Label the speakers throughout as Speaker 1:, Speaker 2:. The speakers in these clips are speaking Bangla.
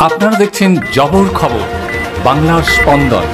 Speaker 1: আপনারা দেখছেন জবর খবর, বাংলার স্পন্দন।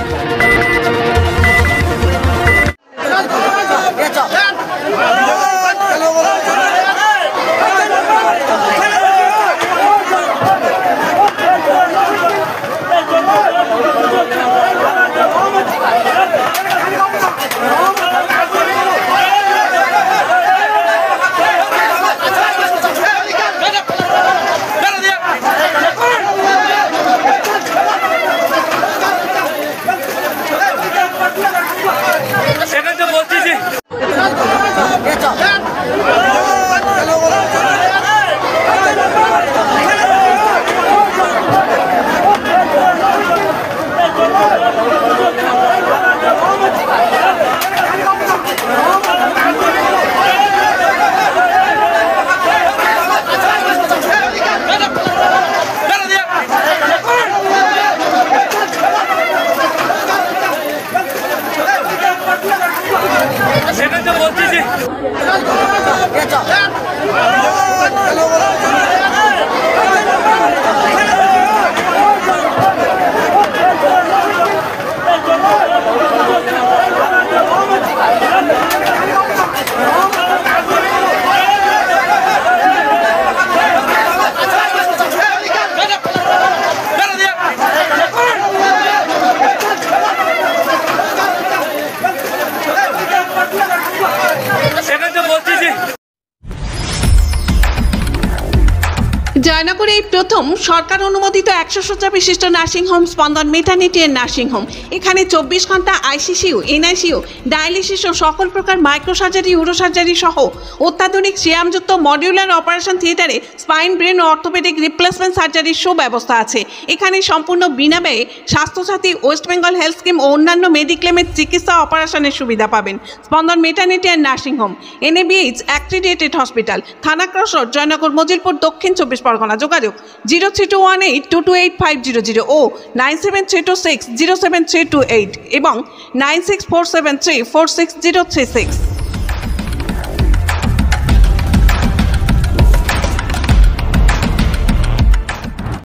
Speaker 2: জয়নগরে এই প্রথম সরকার অনুমোদিত 100 শয্যা বিশিষ্ট নার্সিংহোম স্পন্দন মেটার্নিটি এন্ড নার্সিংহোম। এখানে 24 ঘন্টা আইসিসিউ, এনআইসিউ, ডায়ালিসিস ও সকল প্রকার মাইক্রোসার্জারি, ইউরোসার্জারি সহ অত্যাধুনিক সিয়ামযুক্ত মডিউলার অপারেশন থিয়েটারে স্পাইন, ব্রেন ও অর্থোপেডিক রিপ্লেসমেন্ট সার্জারির সুব্যবস্থা আছে। এখানে সম্পূর্ণ বিনাব্যয়ে স্বাস্থ্যসাথী, ওয়েস্ট বেঙ্গল হেলথ স্কিম ও অন্যান্য মেডিক্লেমের চিকিৎসা অপারেশনের সুবিধা পাবেন। Spandan maternity and nursing home, NABH accredited hospital, Thana cross road, Joynagar, Majilpur, দক্ষিণ 24 পরগনা। যোগাযোগ 0321822850 ও 9732607328 এবং 9647346036।